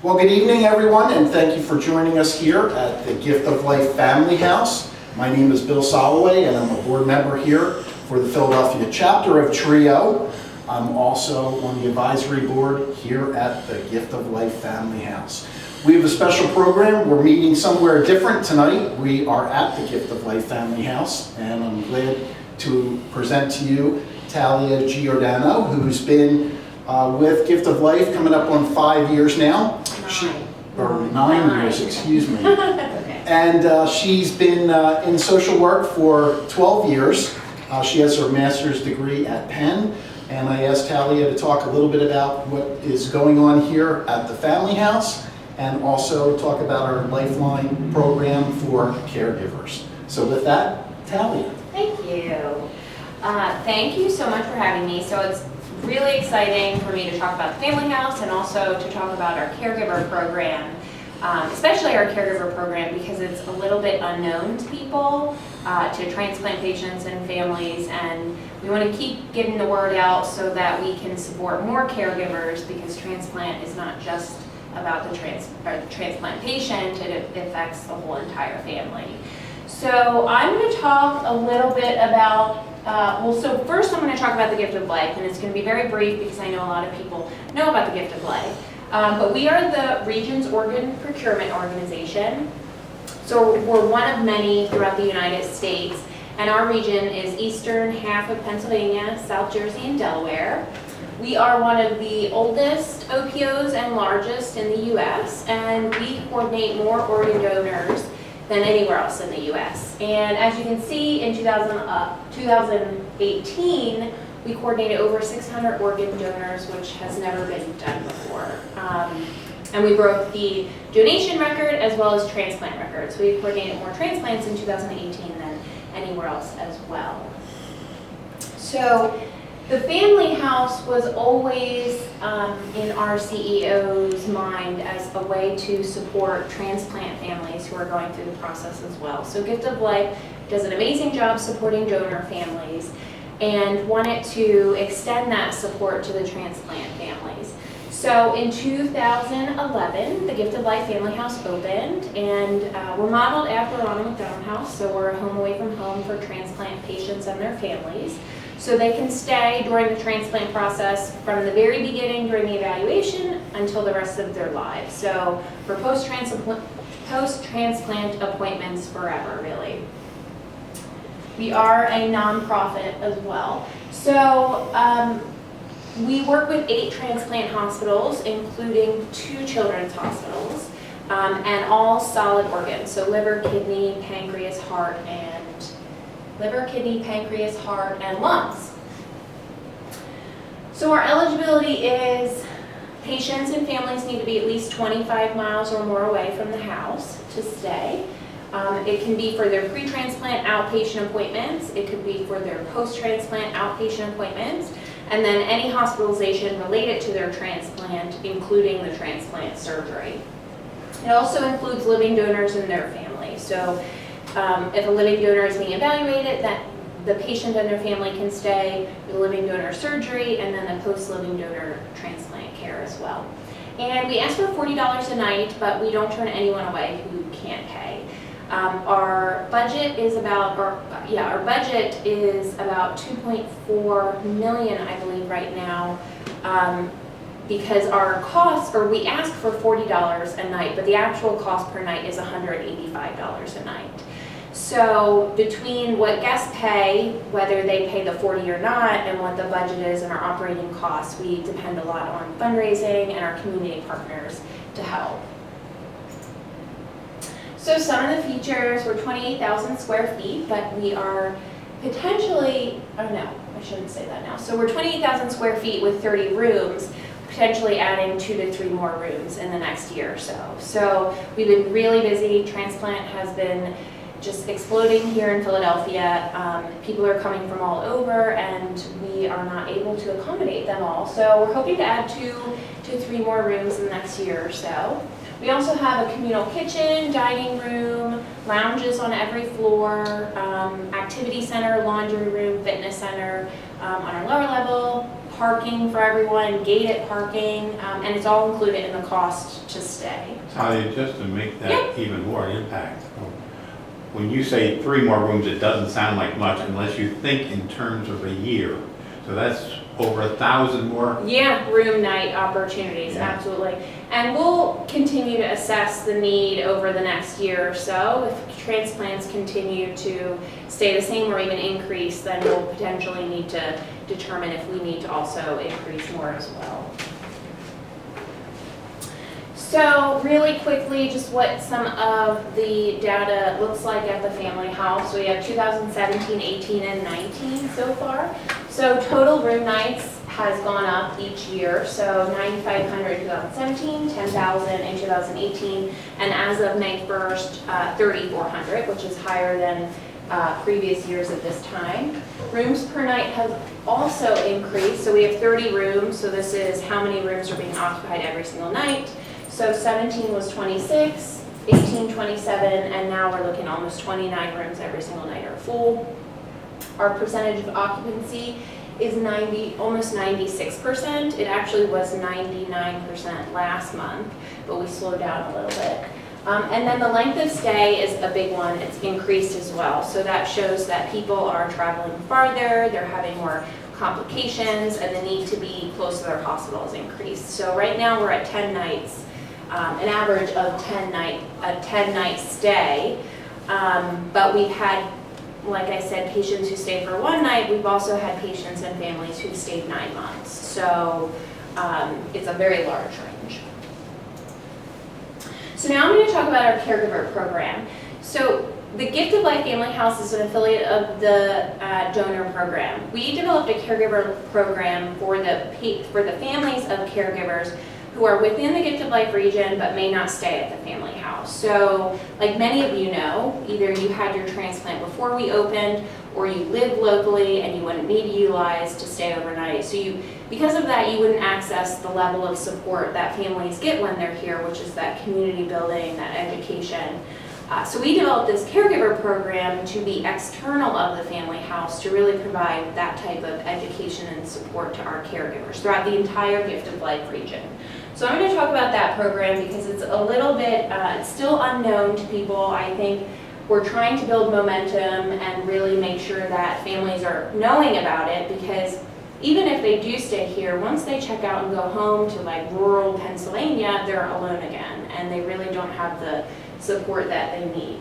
Well, good evening, everyone, and thank you for joining us here at the Gift of Life Family House. My name is Bill Soloway, and I'm a board member here for the Philadelphia chapter of TRIO. I'm also on the advisory board here at the Gift of Life Family House. We have a special program. We're meeting somewhere different tonight. We are at the Gift of Life Family House, and I'm glad to present to you Talia Giordano, who's been with Gift of Life coming up on 5 years now. Nine years, excuse me. Okay. And she's been in social work for 12 years. She has her master's degree at Penn. And I asked Talia to talk a little bit about what is going on here at the Family House and also talk about our Lifeline program for caregivers. So with that, Talia. Thank you. Thank you so much for having me. So it's really exciting for me to talk about the Family House and also to talk about our Caregiver Program, especially our Caregiver Program because it's a little bit unknown to people, to transplant patients and families, and we want to keep getting the word out so that we can support more caregivers because transplant is not just about the transplant patient, it affects the whole entire family. So I'm going to talk a little bit about so first I'm going to talk about the Gift of Life, and it's going to be very brief because I know a lot of people know about the Gift of Life. But we are the region's organ procurement organization. So we're one of many throughout the United States, and our region is eastern half of Pennsylvania, South Jersey, and Delaware. We are one of the oldest OPOs and largest in the U.S., and we coordinate more organ donors than anywhere else in the U.S. And as you can see, in 2018, we coordinated over 600 organ donors, which has never been done before. And we broke the donation record as well as transplant records. We coordinated more transplants in 2018 than anywhere else as well. So the Family House was always in our CEO's mind as a way to support transplant families who are going through the process as well. So Gift of Life does an amazing job supporting donor families and wanted to extend that support to the transplant families. So in 2011, the Gift of Life Family House opened, and we're modeled after Ronald McDonald House, so we're a home away from home for transplant patients and their families. So they can stay during the transplant process from the very beginning during the evaluation until the rest of their lives. So for post-transplant appointments forever, really. We are a nonprofit as well. So we work with 8 transplant hospitals, including 2 children's hospitals, and all solid organs. So liver, kidney, pancreas, heart, and lungs. So our eligibility is patients and families need to be at least 25 miles or more away from the house to stay. It can be for their pre-transplant outpatient appointments. It could be for their post-transplant outpatient appointments, and then any hospitalization related to their transplant, including the transplant surgery. It also includes living donors and their family. So if a living donor is being evaluated, that the patient and their family can stay, the living donor surgery, and then the post-living donor transplant care as well. And we ask for $40 a night, but we don't turn anyone away who can't pay. Our budget is about 2.4 million, I believe, right now. Because our costs, or we ask for $40 a night, but the actual cost per night is $185 a night. So between what guests pay, whether they pay the 40 or not, and what the budget is and our operating costs, we depend a lot on fundraising and our community partners to help. So some of the features, we're 28,000 square feet, but we are potentially, oh no, I shouldn't say that now. So we're 28,000 square feet with 30 rooms, potentially adding 2 to 3 more rooms in the next year or so. So we've been really busy. Transplant has been just exploding here in Philadelphia. People are coming from all over, and we are not able to accommodate them all. So we're hoping to add 2 to 3 more rooms in the next year or so. We also have a communal kitchen, dining room, lounges on every floor, activity center, laundry room, fitness center on our lower level, parking for everyone, gated parking, and it's all included in the cost to stay. Talia, just to make that even more impact, when you say 3 more rooms, it doesn't sound like much unless you think in terms of a year. So that's over 1,000 more? Yeah, room night opportunities, Yeah. absolutely. And we'll continue to assess the need over the next year or so. If transplants continue to stay the same or even increase, then we'll potentially need to determine if we need to also increase more as well. So really quickly, just what some of the data looks like at the family house. We have 2017, 18, and 19 so far. So total room nights has gone up each year. So 9,500 in 2017, 10,000 in 2018, and as of May 1st, 3,400, which is higher than previous years at this time. Rooms per night has also increased. So we have 30 rooms. So this is how many rooms are being occupied every single night. So 17 was 26, 18 27, and now we're looking at almost 29 rooms every single night are full. Our percentage of occupancy is almost 96%. It actually was 99% last month, but we slowed down a little bit. And then the length of stay is a big one. It's increased as well. So that shows that people are traveling farther, they're having more complications, and the need to be close to their hospital has increased. So right now we're at 10 nights. An average of 10 night stay, but we've had, like I said, patients who stayed for 1 night. We've also had patients and families who stayed 9 months. So it's a very large range. So now I'm going to talk about our caregiver program. So the Gift of Life Family House is an affiliate of the donor program. We developed a caregiver program for the families of caregivers who are within the Gift of Life region but may not stay at the family house. So like many of you know, either you had your transplant before we opened or you live locally and you wouldn't need to utilize to stay overnight. So because of that, you wouldn't access the level of support that families get when they're here, which is that community building, that education. So we developed this caregiver program to be external of the family house to really provide that type of education and support to our caregivers throughout the entire Gift of Life region. So I'm going to talk about that program because it's a little bit, it's still unknown to people. I think we're trying to build momentum and really make sure that families are knowing about it, because even if they do stay here, once they check out and go home to like rural Pennsylvania, they're alone again and they really don't have the support that they need.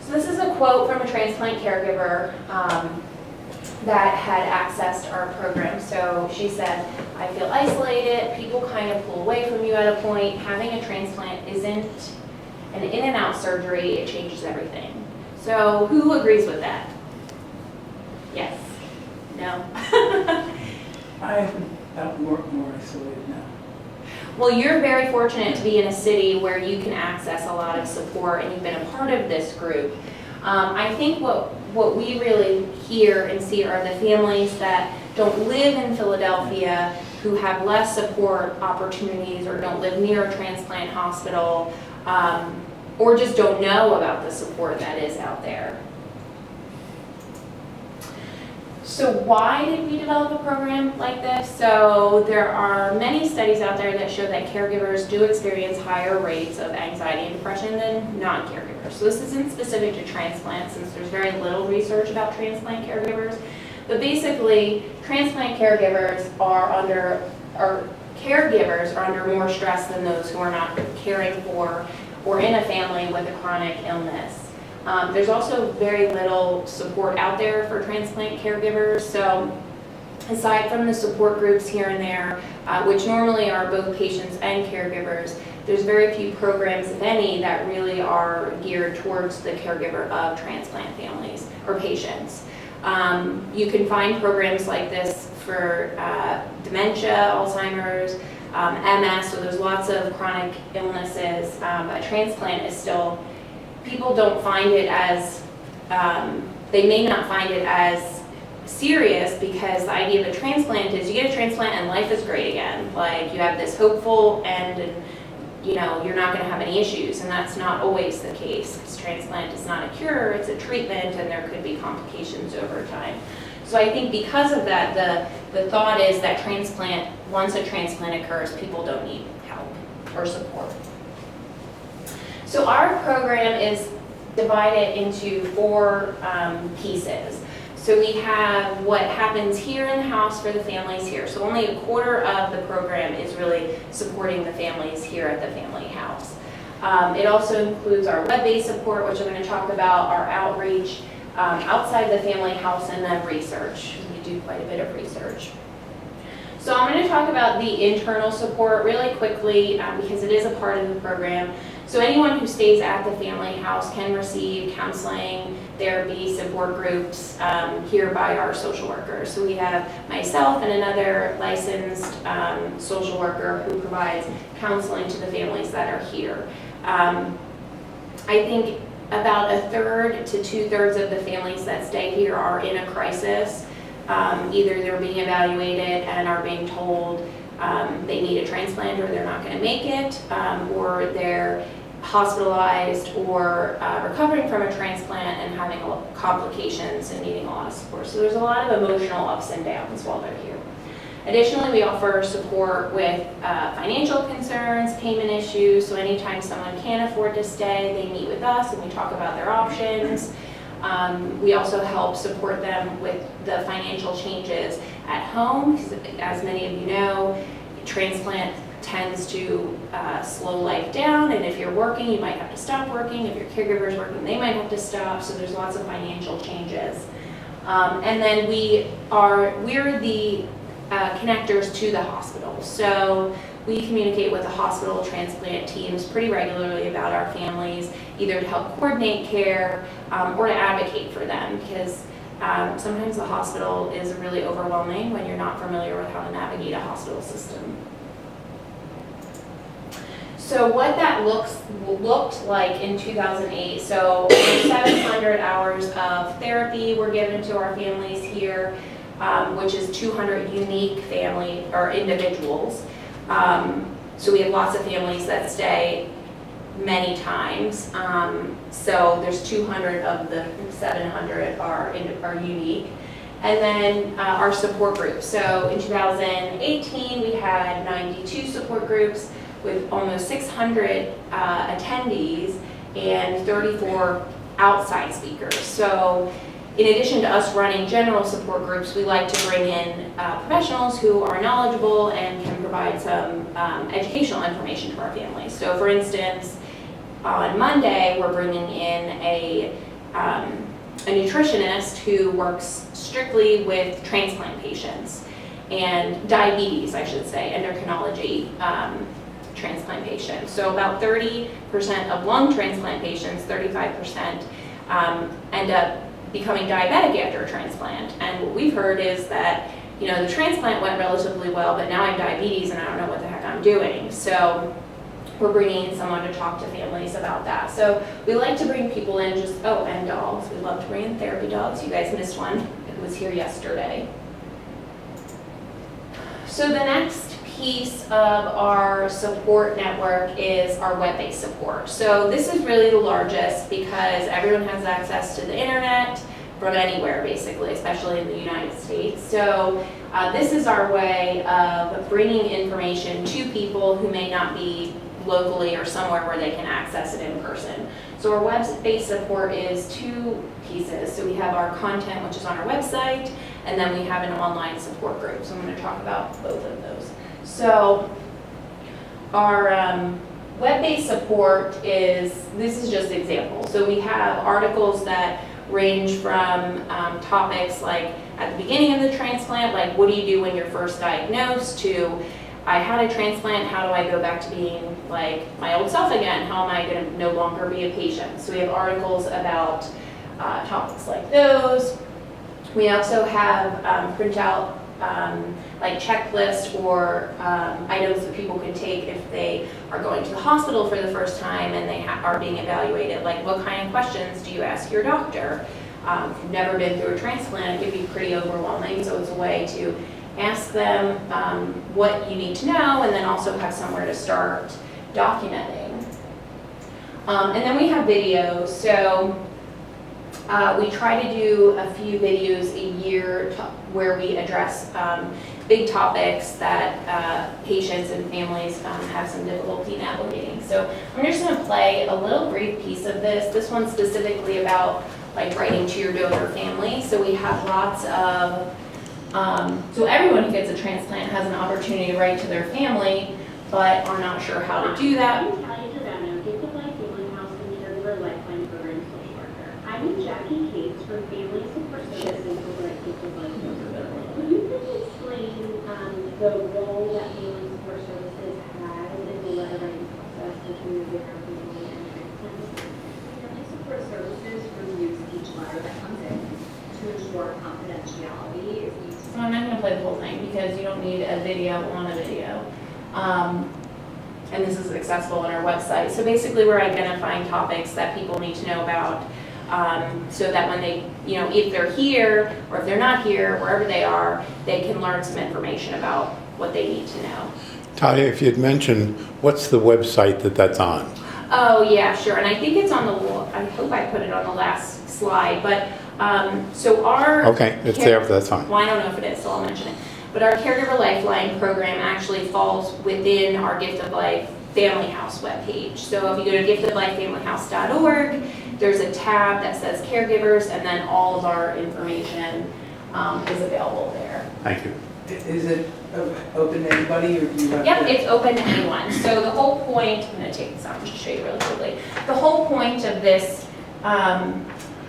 So this is a quote from a transplant caregiver that had accessed our program. So she said, "I feel isolated, people kind of pull away from you at a point. Having a transplant isn't an in and out surgery, it changes everything." So who agrees with that? Yes? No? I felt more isolated now. Well, you're very fortunate to be in a city where you can access a lot of support and you've been a part of this group. I think what we really hear and see are the families that don't live in Philadelphia, who have less support opportunities or don't live near a transplant hospital, or just don't know about the support that is out there. So why did we develop a program like this? So there are many studies out there that show that caregivers do experience higher rates of anxiety and depression than non-caregivers. So this isn't specific to transplant, since there's very little research about transplant caregivers. But basically, transplant caregivers are under more stress than those who are not caring for or in a family with a chronic illness. There's also very little support out there for transplant caregivers. So aside from the support groups here and there, which normally are both patients and caregivers, there's very few programs, if any, that really are geared towards the caregiver of transplant families or patients. You can find programs like this for dementia, Alzheimer's, MS, so there's lots of chronic illnesses, but transplant is still, people don't find it as, they may not find it as serious, because the idea of a transplant is you get a transplant and life is great again. Like, you have this hopeful end and you know, you're not going to have any issues, and that's not always the case, because transplant is not a cure, it's a treatment, and there could be complications over time. So I think because of that, the thought is that once a transplant occurs, people don't need help or support. So our program is divided into 4 pieces. So we have what happens here in the house for the families here. So only a quarter of the program is really supporting the families here at the family house. It also includes our web-based support, which I'm going to talk about, our outreach outside the family house, and then research. We do quite a bit of research. So I'm going to talk about the internal support really quickly because it is a part of the program. So anyone who stays at the family house can receive counseling, therapy, support groups here by our social workers. So we have myself and another licensed social worker who provides counseling to the families that are here. I think about 1/3 to 2/3 of the families that stay here are in a crisis. Either they're being evaluated and are being told they need a transplant or they're not going to make it, or they're hospitalized or recovering from a transplant and having complications and needing a lot of support. So there's a lot of emotional ups and downs while they're here. Additionally, we offer support with financial concerns, payment issues. So anytime someone can't afford to stay, they meet with us and we talk about their options. We also help support them with the financial changes at home, because as many of you know, transplant tends to slow life down, and if you're working, you might have to stop working. If your caregiver's working, they might have to stop, so there's lots of financial changes. And then we're the connectors to the hospital. So we communicate with the hospital transplant teams pretty regularly about our families, either to help coordinate care or to advocate for them, because sometimes the hospital is really overwhelming when you're not familiar with how to navigate a hospital system. So what that looked like in 2008, so 700 hours of therapy were given to our families here, which is 200 unique family or individuals. So we have lots of families that stay many times. So there's 200 of the 700 are unique. And then our support groups. So in 2018, we had 92 support groups with almost 600 attendees and 34 outside speakers. So in addition to us running general support groups, we like to bring in professionals who are knowledgeable and can provide some educational information to our families. So for instance, on Monday, we're bringing in a nutritionist who works strictly with transplant patients and diabetes, I should say, endocrinology transplant patients. So about 30% of lung transplant patients, 35% end up becoming diabetic after a transplant. And what we've heard is that, you know, the transplant went relatively well, but now I have diabetes and I don't know what the heck I'm doing. So we're bringing in someone to talk to families about that. So we like to bring people in and dogs. We love to bring in therapy dogs. You guys missed one. It was here yesterday. So the next piece of our support network is our web-based support. So this is really the largest because everyone has access to the internet from anywhere, basically, especially in the United States. So this is our way of bringing information to people who may not be locally or somewhere where they can access it in person. So our web-based support is 2 pieces. So we have our content, which is on our website, and then we have an online support group. So I'm going to talk about both of those. So our web-based support this is just examples. So we have articles that range from topics like at the beginning of the transplant, like what do you do when you're first diagnosed, to I had a transplant, how do I go back to being like my old self again? How am I going to no longer be a patient? So we have articles about topics like those. We also have printout like checklists or items that people can take if they are going to the hospital for the first time and they are being evaluated. Like, what kind of questions do you ask your doctor? If you've never been through a transplant, it can be pretty overwhelming, so it's a way to ask them what you need to know and then also have somewhere to start documenting. And then we have videos. So we try to do a few videos a year where we address big topics that patients and families have some difficulty navigating. So I'm just going to play a little brief piece of this. This one's specifically about like writing to your donor family. So we have lots of, so everyone who gets a transplant has an opportunity to write to their family, but are not sure how to do that. I'm Jackie Cates from Family Support Services over at Gift of Life Program. Would you please explain the role that Family Support Services has in the letter writing process between the donor family and transplant? Family Support Services reviews each letter that comes in to ensure confidentiality is used. So I'm not going to play the whole thing because you don't need a video on a video. And this is accessible on our website. So basically we're identifying topics that people need to know about. So that when they, if they're here or if they're not here, wherever they are, they can learn some information about what they need to know. Talia, if you'd mention, what's the website that's on? Oh, yeah, sure. And I think it's on I hope I put it on the last slide, but so our... Okay, it's there, that's fine. Well, I don't know if it is, so I'll mention it. But our Caregiver Lifeline program actually falls within our Gift of Life Family House webpage. So if you go to giftoflifefamilyhouse.org, there's a tab that says caregivers, and then all of our information is available there. Thank you. Is it open to anybody, or do you have Yep, to? it's open to anyone. So the whole point, I'm going to take this out and just show you really quickly. The whole point of this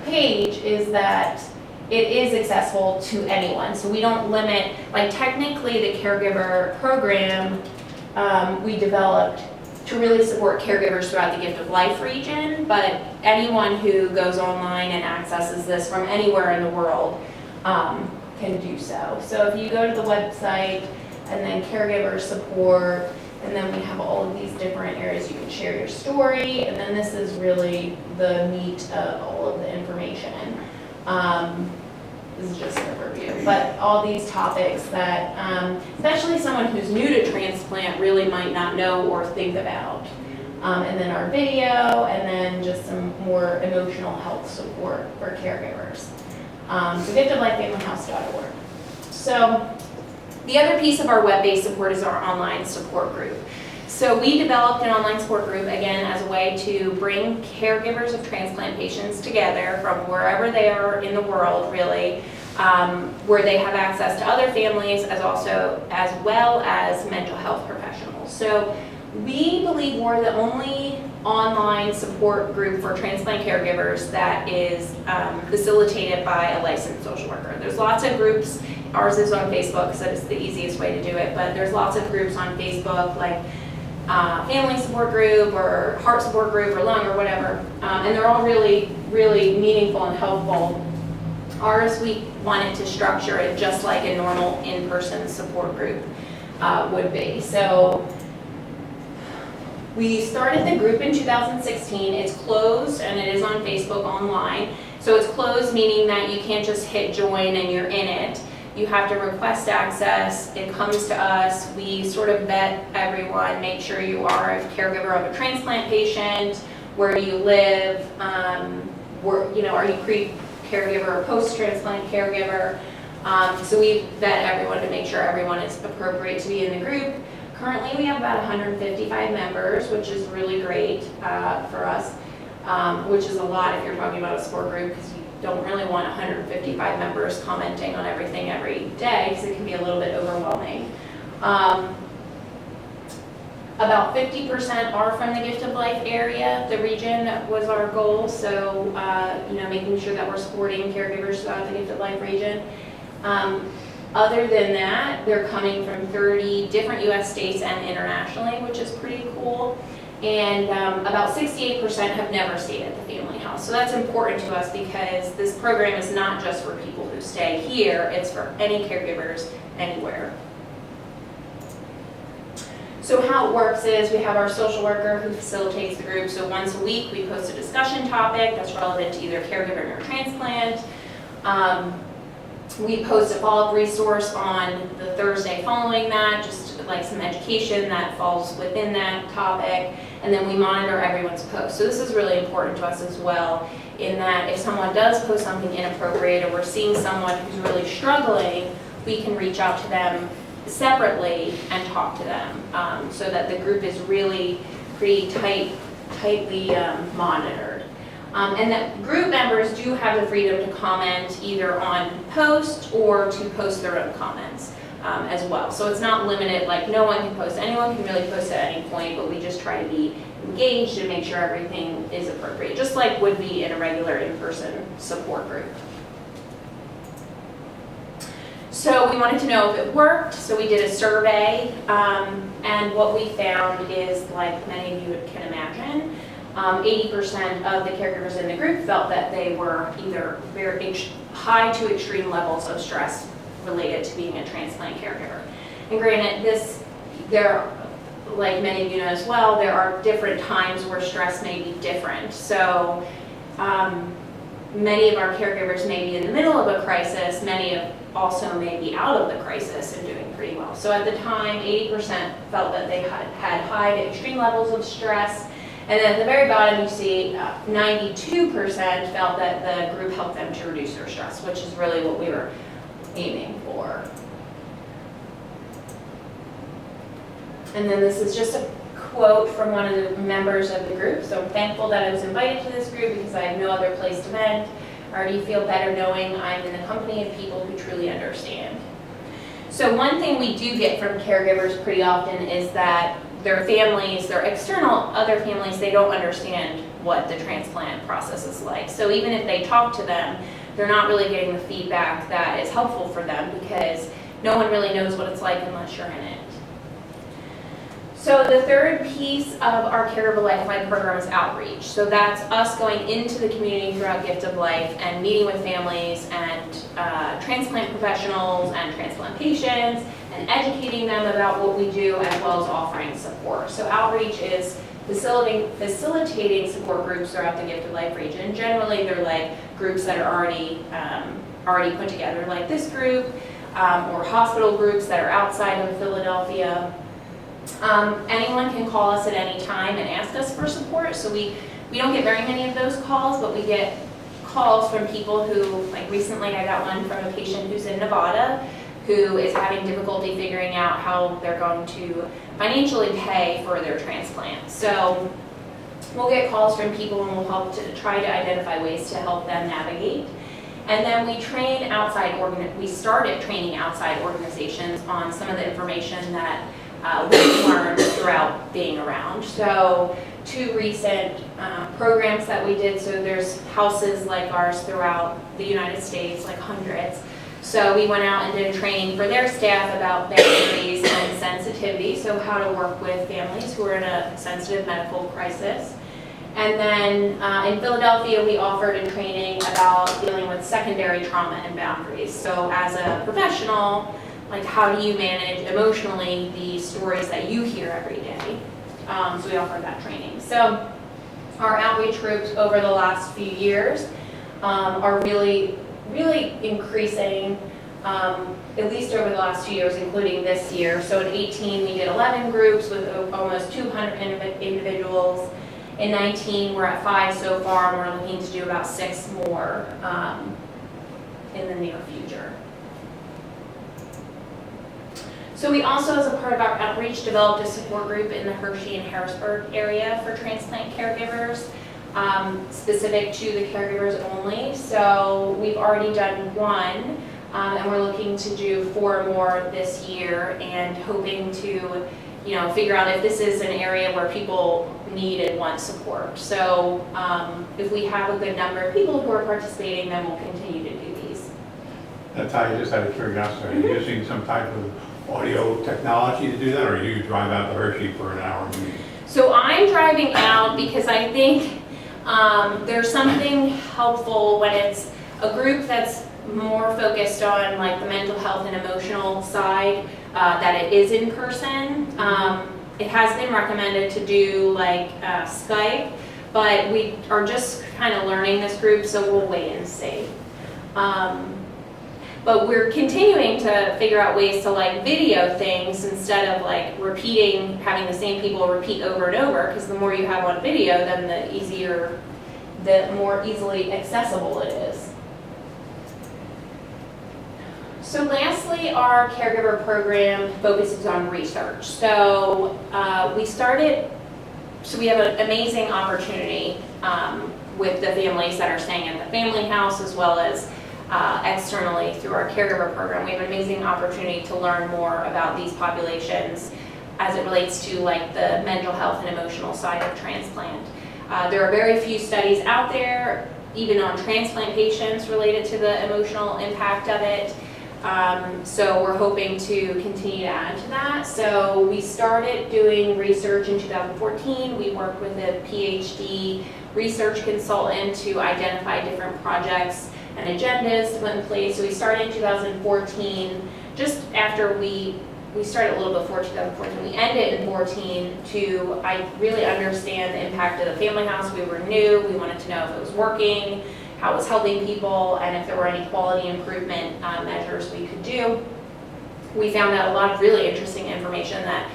page is that it is accessible to anyone. So we don't limit, like technically the Caregiver Program we developed to really support caregivers throughout the Gift of Life region, but anyone who goes online and accesses this from anywhere in the world can do so. So if you go to the website and then caregiver support, and then we have all of these different areas you can share your story, and then this is really the meat of all of the information. This is just an overview, but all these topics that, especially someone who's new to transplant really might not know or think about. And then our video, and then just some more emotional health support for caregivers. So giftoflifefamilyhouse.org. So the other piece of our web-based support is our online support group. So we developed an online support group, again, as a way to bring caregivers of transplant patients together from wherever they are in the world, really, where they have access to other families as well as mental health professionals. So we believe we're the only online support group for transplant caregivers that is facilitated by a licensed social worker. There's lots of groups. Ours is on Facebook, so it's the easiest way to do it, but there's lots of groups on Facebook, like family support group or heart support group or lung or whatever, and they're all really, really meaningful and helpful. Ours, we wanted to structure it just like a normal in-person support group would be. So we started the group in 2016. It's closed and it is on Facebook online. So it's closed, meaning that you can't just hit join and you're in it. You have to request access. It comes to us. We sort of vet everyone, make sure you are a caregiver of a transplant patient, where you live, are you pre-caregiver or post-transplant caregiver. So we vet everyone to make sure everyone is appropriate to be in the group. Currently, we have about 155 members, which is really great for us, which is a lot if you're talking about a support group, because you don't really want 155 members commenting on everything every day, because it can be a little bit overwhelming. About 50% are from the Gift of Life area. The region was our goal, so making sure that we're supporting caregivers throughout the Gift of Life region. Other than that, they're coming from 30 different U.S. states and internationally, which is pretty cool. And about 68% have never stayed at the family house. So that's important to us because this program is not just for people who stay here, it's for any caregivers anywhere. So how it works is we have our social worker who facilitates the group. So once a week we post a discussion topic that's relevant to either caregiver or transplant. We post a follow-up resource on the Thursday following that, just like some education that falls within that topic, and then we monitor everyone's posts. So this is really important to us as well, in that if someone does post something inappropriate or we're seeing someone who's really struggling, we can reach out to them separately and talk to them, so that the group is really pretty tightly monitored. And that group members do have the freedom to comment either on posts or to post their own comments as well. So it's not limited, like no one can post, anyone can really post at any point, but we just try to be engaged and make sure everything is appropriate, just like would be in a regular in-person support group. So we wanted to know if it worked, so we did a survey, and what we found is, like many of you can imagine, 80% of the caregivers in the group felt that they were either very high to extreme levels of stress related to being a transplant caregiver. And granted, like many of you know as well, there are different times where stress may be different. So many of our caregivers may be in the middle of a crisis, many also may be out of the crisis and doing pretty well. So at the time, 80% felt that they had high to extreme levels of stress. And then at the very bottom, you see 92% felt that the group helped them to reduce their stress, which is really what we were aiming for. And then this is just a quote from one of the members of the group. So I'm thankful that I was invited to this group because I have no other place to vent. I already feel better knowing I'm in the company of people who truly understand. So one thing we do get from caregivers pretty often is that their families, their external other families, they don't understand what the transplant process is like. So even if they talk to them, they're not really getting the feedback that is helpful for them because no one really knows what it's like unless you're in it. So the third piece of our Caregiver Lifeline program is outreach. So that's us going into the community throughout Gift of Life and meeting with families and transplant professionals and transplant patients and educating them about what we do as well as offering support. So outreach is facilitating support groups throughout the Gift of Life region. Generally, they're like groups that are already put together, like this group, or hospital groups that are outside of Philadelphia. Anyone can call us at any time and ask us for support. So we don't get very many of those calls, but we get calls from people who, like recently I got one from a patient who's in Nevada who is having difficulty figuring out how they're going to financially pay for their transplant. So we'll get calls from people and we'll help to try to identify ways to help them navigate. And then we started training outside organizations on some of the information that we've learned throughout being around. So 2 recent programs that we did, so there's houses like ours throughout the United States, like hundreds. So we went out and did a training for their staff about boundaries and sensitivity, so how to work with families who are in a sensitive medical crisis. And then in Philadelphia, we offered a training about dealing with secondary trauma and boundaries. So as a professional, like how do you manage emotionally the stories that you hear every day? So we offered that training. So our outreach groups over the last few years are really increasing, at least over the last 2 years, including this year. So in 18, we did 11 groups with almost 200 individuals. In 19, we're at 5 so far, and we're looking to do about 6 more in the near future. So we also, as a part of our outreach, developed a support group in the Hershey and Harrisburg area for transplant caregivers, specific to the caregivers only. So we've already done 1, and we're looking to do 4 more this year, and hoping to, figure out if this is an area where people need and want support. So if we have a good number of people who are participating, then we'll continue to do these. Ty, just out of curiosity, are you using some type of audio technology to do that, or you drive out to Hershey for an hour meeting? So I'm driving out because I think there's something helpful when it's a group that's more focused on like the mental health and emotional side, that it is in person. It has been recommended to do like Skype, but we are just kind of learning this group, so we'll wait and see. But we're continuing to figure out ways to like video things instead of like repeating, having the same people repeat over and over, because the more you have on video, then the more easily accessible it is. So lastly, our caregiver program focuses on research. So we have an amazing opportunity with the families that are staying at the family house, as well as externally through our caregiver program. We have an amazing opportunity to learn more about these populations as it relates to like the mental health and emotional side of transplant. There are very few studies out there, even on transplant patients, related to the emotional impact of it. So we're hoping to continue to add to that. So we started doing research in 2014. We worked with a PhD research consultant to identify different projects and agendas to put in place. So we started in 2014, just after we started a little before 2014. We ended in 14 to really understand the impact of the family house. We were new. We wanted to know if it was working, how it was helping people, and if there were any quality improvement measures we could do. We found out a lot of really interesting information that,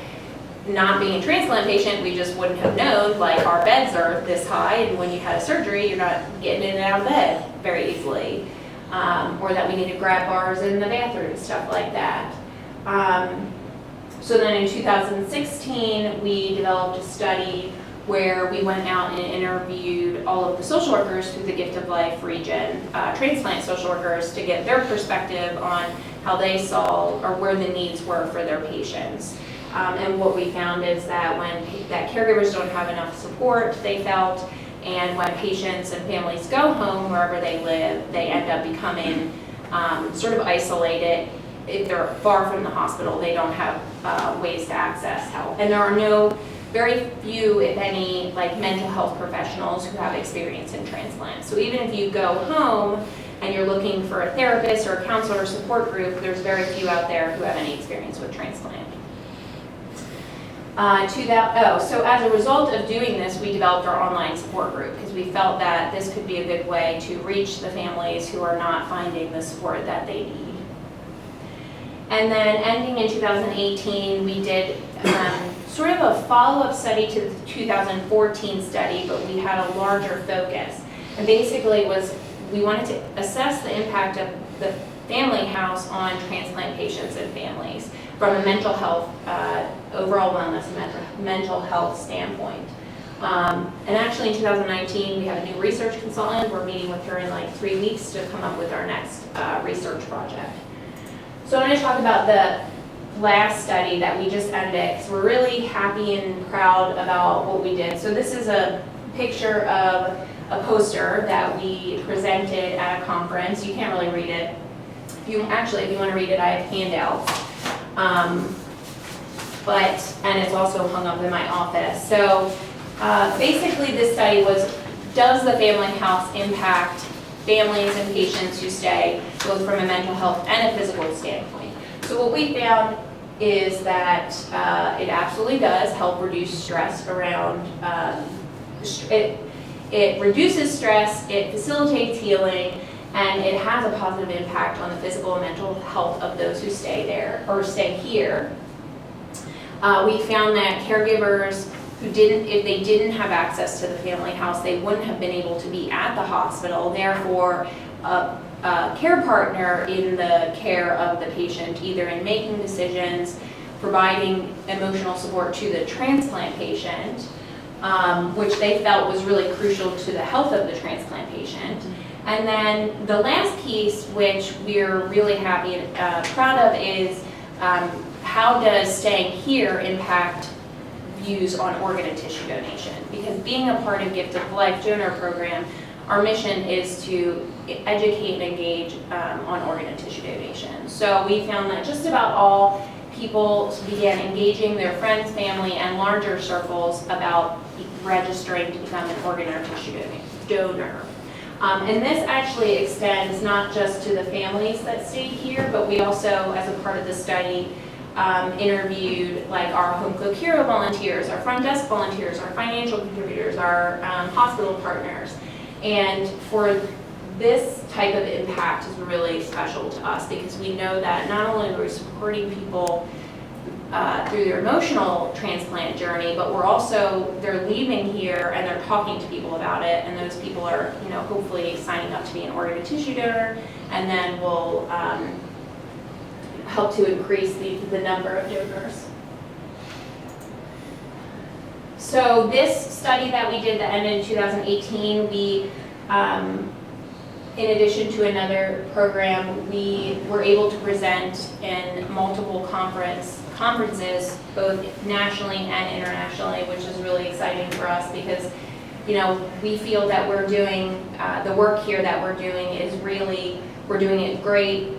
not being a transplant patient, we just wouldn't have known, like our beds are this high, and when you had a surgery, you're not getting in and out of bed very easily. Or that we need to grab bars in the bathroom, stuff like that. So then in 2016, we developed a study where we went out and interviewed all of the social workers through the Gift of Life region, transplant social workers, to get their perspective on how they saw or where the needs were for their patients. And what we found is that that caregivers don't have enough support, they felt, and when patients and families go home wherever they live, they end up becoming sort of isolated. If they're far from the hospital, they don't have ways to access help. And there are very few, if any, like mental health professionals who have experience in transplant. So even if you go home and you're looking for a therapist or a counselor or support group, there's very few out there who have any experience with transplant. So as a result of doing this, we developed our online support group because we felt that this could be a good way to reach the families who are not finding the support that they need. And then ending in 2018, we did sort of a follow-up study to the 2014 study, but we had a larger focus. And basically we wanted to assess the impact of the family house on transplant patients and families from a mental health, overall wellness and mental health standpoint. And actually in 2019, we have a new research consultant. We're meeting with her in like 3 weeks to come up with our next research project. So I'm going to talk about the last study that we just ended, because we're really happy and proud about what we did. So this is a picture of a poster that we presented at a conference. You can't really read it. If you want to read it, I have handouts. And it's also hung up in my office. So basically this study was, does the family house impact families and patients who stay, both from a mental health and a physical standpoint? So what we found is that it absolutely does help reduce stress around, it reduces stress, it facilitates healing, and it has a positive impact on the physical and mental health of those who stay there or stay here. We found that caregivers if they didn't have access to the family house, they wouldn't have been able to be at the hospital. Therefore, a care partner in the care of the patient, either in making decisions, providing emotional support to the transplant patient, which they felt was really crucial to the health of the transplant patient. And then the last piece, which we're really happy and proud of, is how does staying here impact views on organ and tissue donation? Because being a part of Gift of Life donor program, our mission is to educate and engage on organ and tissue donation. So we found that just about all people began engaging their friends, family, and larger circles about registering to become an organ or tissue donor. And this actually extends not just to the families that stayed here, but we also, as a part of the study, interviewed like our home cook hero volunteers, our front desk volunteers, our financial contributors, our hospital partners. And for this type of impact is really special to us because we know that not only are we supporting people through their emotional transplant journey, but they're leaving here and they're talking to people about it, and those people are, hopefully signing up to be an organ tissue donor, and then will help to increase the number of donors. So this study that we did that ended in 2018, we, in addition to another program, we were able to present in multiple conferences, both nationally and internationally, which is really exciting for us because, we feel that we're doing, the work here that we're doing is really, we're doing it great,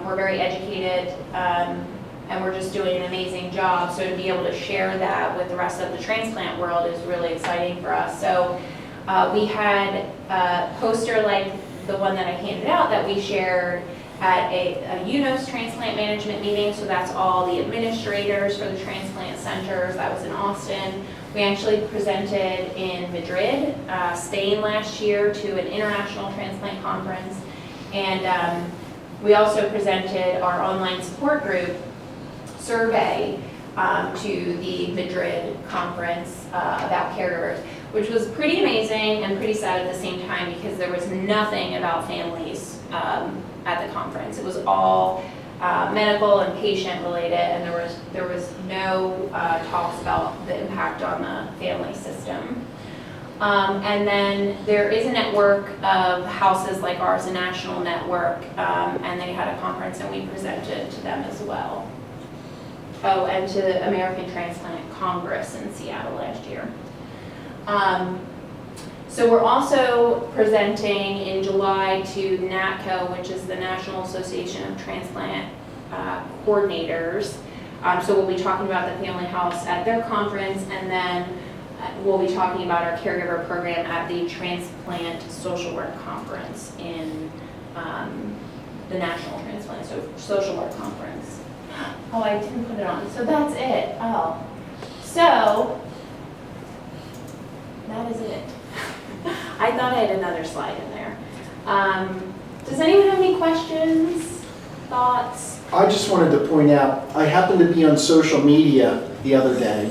we're very educated, and we're just doing an amazing job. So to be able to share that with the rest of the transplant world is really exciting for us. So we had a poster like the one that I handed out that we shared at a UNOS transplant management meeting. So that's all the administrators for the transplant centers. That was in Austin. We actually presented in Madrid, Spain last year to an international transplant conference. And we also presented our online support group survey to the Madrid conference about caregivers, which was pretty amazing and pretty sad at the same time because there was nothing about families at the conference. It was all medical and patient related, and there was no talks about the impact on the family system. And then there is a network of houses like ours, a national network, and they had a conference and we presented to them as well. Oh, and to the American Transplant Congress in Seattle last year. So we're also presenting in July to NATCO, which is the National Association of Transplant Coordinators. So we'll be talking about the Family House at their conference, and then we'll be talking about our caregiver program at the Transplant Social Work Conference in the National Transplant Social Work Conference. Oh, I didn't put it on. So that's it. Oh. So that is it. I thought I had another slide in there. Does anyone have any questions, thoughts? I just wanted to point out, I happened to be on social media the other day,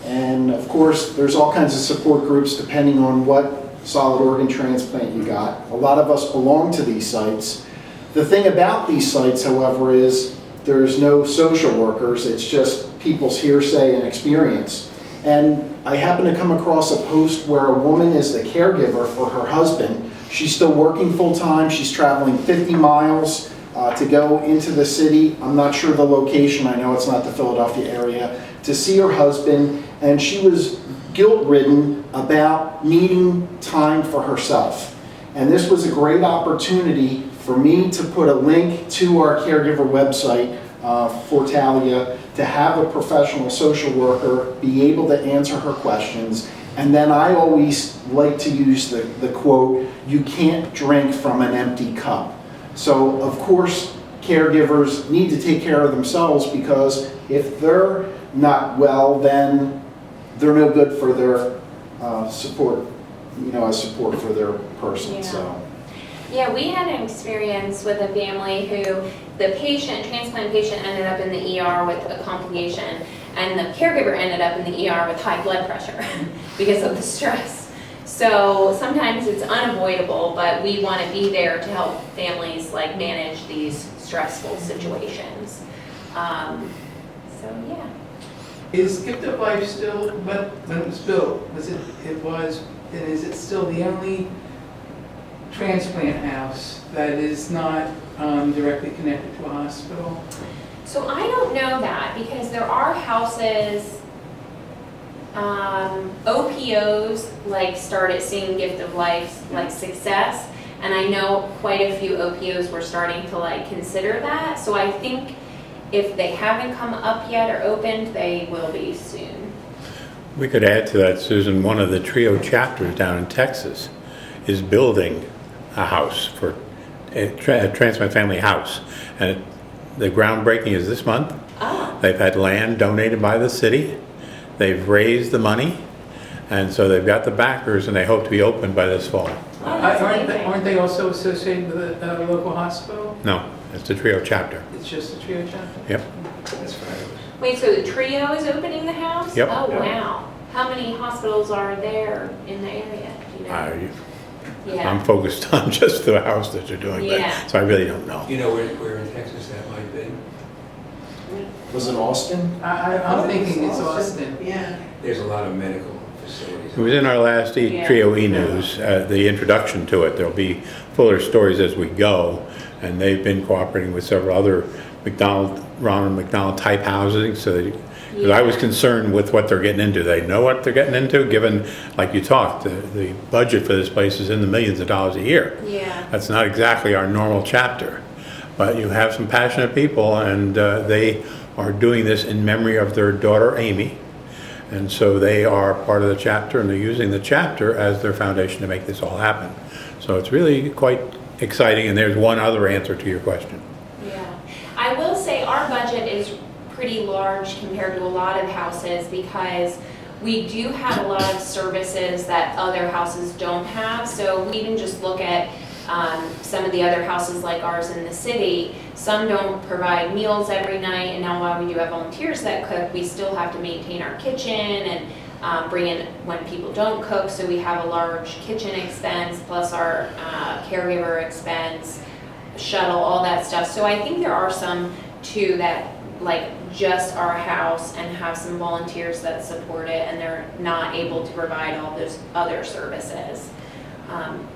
and of course, there's all kinds of support groups depending on what solid organ transplant you got. A lot of us belong to these sites. The thing about these sites, however, is there's no social workers. It's just people's hearsay and experience. And I happened to come across a post where a woman is the caregiver for her husband. She's still working full-time. She's traveling 50 miles to go into the city. I'm not sure the location. I know it's not the Philadelphia area. To see her husband, and she was guilt-ridden about needing time for herself. And this was a great opportunity for me to put a link to our caregiver website for Talia, to have a professional social worker be able to answer her questions. And then I always like to use the quote, "You can't drink from an empty cup." So of course, caregivers need to take care of themselves, because if they're not well, then they're no good for their support, as support for their person. Yeah. So. Yeah, we had an experience with a family who the transplant patient ended up in the ER with a complication, and the caregiver ended up in the ER with high blood pressure because of the stress. So sometimes it's unavoidable, but we want to be there to help families manage these stressful situations. So yeah. Is Gift of Life still, when it was built, and is it still the only transplant house that is not directly connected to a hospital? So I don't know that, because there are houses, OPOs started seeing Gift of Life success, and I know quite a few OPOs were starting to consider that. So I think if they haven't come up yet or opened, they will be soon. We could add to that, Susan, one of the TRIO chapters down in Texas is building a house for a transplant family house, and the groundbreaking is this month. Oh. They've had land donated by the city. They've raised the money, and so they've got the backers, and they hope to be open by this fall. that's amazing. Aren't they also associated with a local hospital? No, it's the TRIO chapter. It's just a trio chapter? Yep. That's fabulous. Wait, so the trio is opening the house? Yep. Oh, Yep. wow. How many hospitals are there in the area? Do you know? Yeah. I'm focused on just the house that you're doing, Yeah. so I really don't know. You know where in Texas that might be? Was it Austin? I'm thinking it's Austin. Yeah. There's a lot of medical facilities. It was in our last Yeah. TRIO e-news, the introduction to it. There'll be fuller stories as we go, and they've been cooperating with several other Ronald McDonald type housing, so because I was concerned with what they're getting into. They know what they're getting into, given, like you talked, the budget for this place is in the millions of dollars a year. Yeah. That's not exactly our normal chapter, but you have some passionate people, and they are doing this in memory of their daughter, Amy. And so they are part of the chapter, and they're using the chapter as their foundation to make this all happen. So it's really quite exciting, and there's one other answer to your question. Yeah. I will say our budget is pretty large compared to a lot of houses because we do have a lot of services that other houses don't have. So we even just look at some of the other houses like ours in the city. Some don't provide meals every night, and now while we do have volunteers that cook, we still have to maintain our kitchen and bring in when people don't cook. So we have a large kitchen expense plus our caregiver expense, shuttle, all that stuff. So I think there are some too that like just our house and have some volunteers that support it, and they're not able to provide all those other services.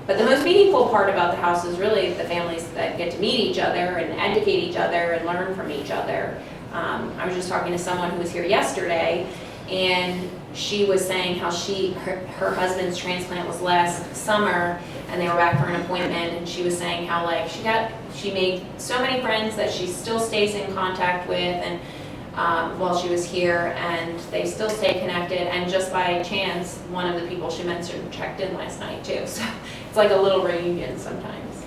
But the most meaningful part about the house is really the families that get to meet each other and educate each other and learn from each other. I was just talking to someone who was here yesterday, and she was saying how her husband's transplant was last summer, and they were back for an appointment, and she was saying how like she made so many friends that she still stays in contact with, and while she was here, and they still stay connected, and just by chance, one of the people she mentioned checked in last night too, so it's like a little reunion sometimes.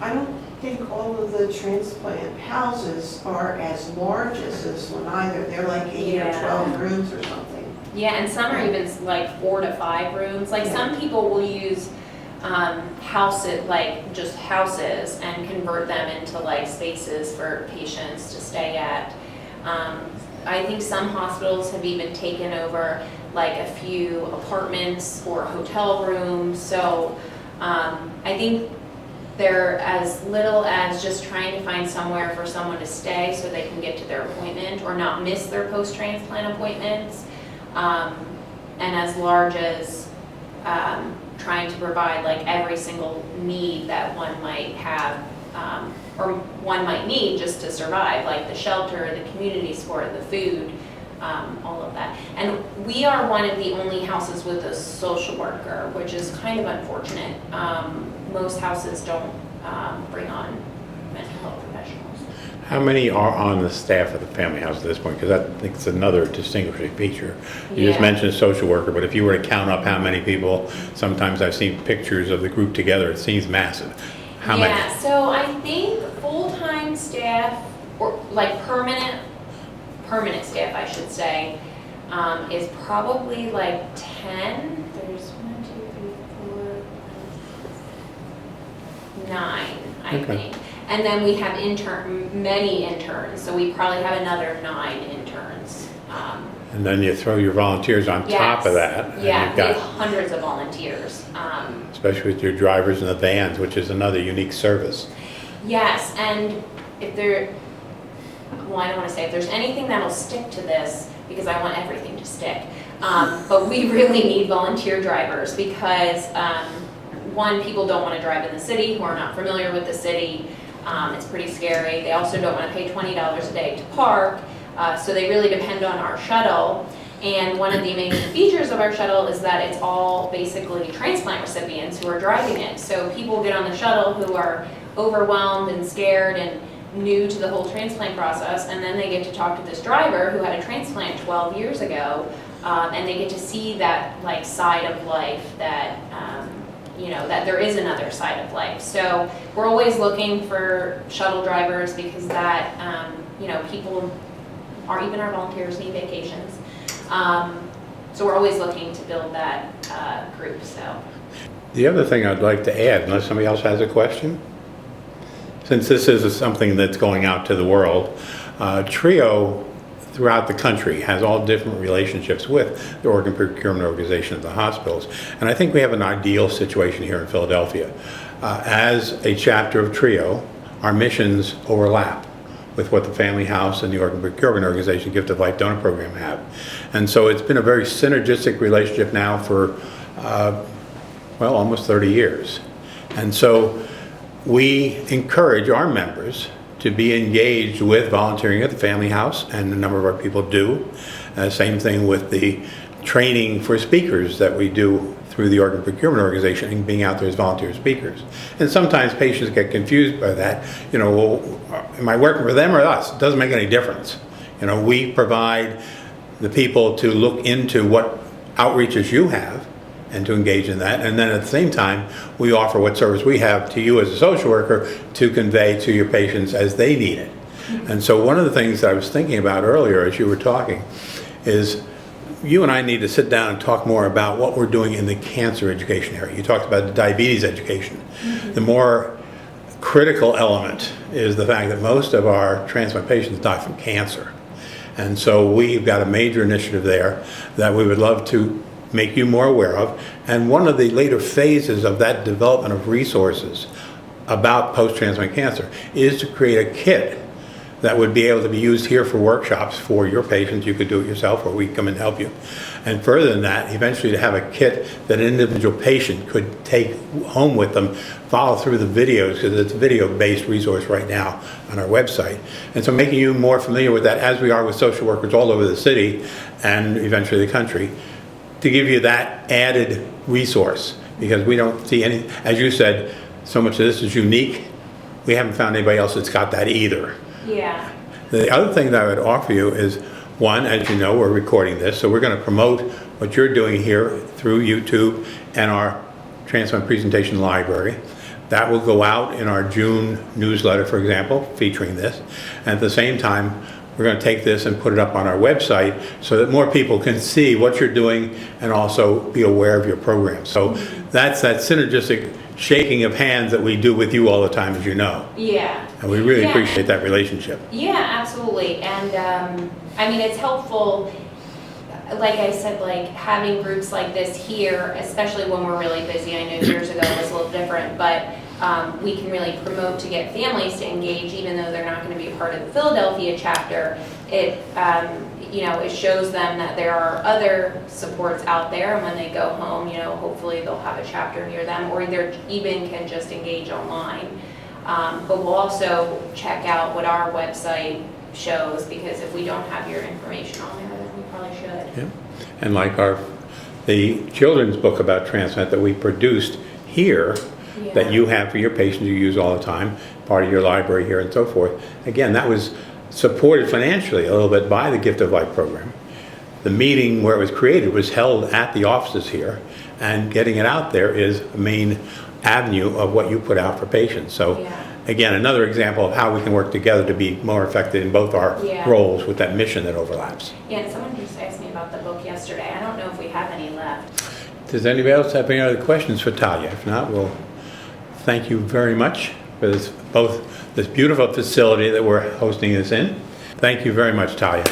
I don't think all of the transplant houses are as large as this one either. They're like 8 or Yeah. 12 rooms or something. Yeah, and some are even like 4 to 5 rooms. Like some people will use houses, like just houses, and convert them into like spaces for patients to stay at. I think some hospitals have even taken over like a few apartments or hotel rooms. So I think they're as little as just trying to find somewhere for someone to stay so they can get to their appointment or not miss their post-transplant appointments. And as large as trying to provide like every single need that one might have or one might need just to survive, like the shelter, the community support, the food, all of that. And we are one of the only houses with a social worker, which is kind of unfortunate. Most houses don't bring on mental health professionals. How many are on the staff of the family house at this point? Because I think it's another distinguishing feature. You just Yeah. mentioned a social worker, but if you were to count up how many people, sometimes I've seen pictures of the group together, it seems massive. How many? Yeah, so I think full-time staff, or like permanent staff, I should say, is probably like 10. There's 1, 2, 3, 4, 9, I Okay. think. And then we have many interns, so we probably have another 9 interns. And then you throw your volunteers on top of Yes. that. And Yeah, you've we have got, hundreds of volunteers. especially with your drivers and the vans, which is another unique service. Yes, and if well, I don't want to say if there's anything that'll stick to this, because I want everything to stick, but we really need volunteer drivers because, one, people don't want to drive in the city who are not familiar with the city. It's pretty scary. They also don't want to pay $20 a day to park, so they really depend on our shuttle. And one of the amazing features of our shuttle is that it's all basically transplant recipients who are driving it. So people get on the shuttle who are overwhelmed and scared and new to the whole transplant process, and then they get to talk to this driver who had a transplant 12 years ago, and they get to see that like side of life that that there is another side of life. So we're always looking for shuttle drivers because that people, or even our volunteers, need vacations. So we're always looking to build that group, so. The other thing I'd like to add, unless somebody else has a question, since this is something that's going out to the world, TRIO throughout the country has all different relationships with the organ procurement organization of the hospitals. And I think we have an ideal situation here in Philadelphia. As a chapter of TRIO, our missions overlap with what the Family House and the Organ Procurement Organization Gift of Life Donor Program have. And so it's been a very synergistic relationship now for, well, almost 30 years. And so we encourage our members to be engaged with volunteering at the Family House, and a number of our people do. Same thing with the training for speakers that we do through the Organ Procurement Organization and being out there as volunteer speakers. And sometimes patients get confused by that. You know, well, am I working for them or us? It doesn't make any difference. You know, we provide the people to look into what outreaches you have and to engage in that. And then at the same time, we offer what service we have to you as a social worker to convey to your patients as they need it. And so one of the things that I was thinking about earlier as you were talking is you and I need to sit down and talk more about what we're doing in the cancer education area. You talked about the diabetes education. The more critical element is the fact that most of our transplant patients die from cancer. And so we've got a major initiative there that we would love to make you more aware of. And one of the later phases of that development of resources about post-transplant cancer is to create a kit that would be able to be used here for workshops for your patients. You could do it yourself, or we come and help you. And further than that, eventually to have a kit that an individual patient could take home with them, follow through the videos, because it's a video-based resource right now on our website. And so making you more familiar with that, as we are with social workers all over the city and eventually the country, to give you that added resource, because we don't see any, as you said, so much of this is unique. We haven't found anybody else that's got that either. Yeah. The other thing that I would offer you is, one, as you know, we're recording this, so we're going to promote what you're doing here through YouTube and our transplant presentation library. That will go out in our June newsletter, for example, featuring this. And at the same time, we're going to take this and put it up on our website so that more people can see what you're doing and also be aware of your program. So that's that synergistic shaking of hands that we do with you all the time, as you know. Yeah. And we really Yeah. appreciate that relationship. Yeah, absolutely. And I mean, it's helpful, like I said, like having groups like this here, especially when we're really busy. I know years ago it was a little different, but we can really promote to get families to engage, even though they're not going to be a part of the Philadelphia chapter. It, you know, it shows them that there are other supports out there, and when they go home, you know, hopefully they'll have a chapter near them, or they even can just engage online. But we'll also check out what our website shows, because if we don't have your information on there, then we probably should. Yeah. And like the children's book about transplant that we produced here, that you have for your patients you use all the time, part of your library here and so forth. Again, that was supported financially a little bit by the Gift of Life program. The meeting where it was created was held at the offices here, and getting it out there is a main avenue of what you put out for patients. So again, another example of how we can work together to be more effective in both our roles with that mission that overlaps. Yeah, and someone just asked me about the book yesterday. I don't know if we have any left. Does anybody else have any other questions for Talia? If not, we'll thank you very much for this, both this beautiful facility that we're hosting this in. Thank you very much, Talia.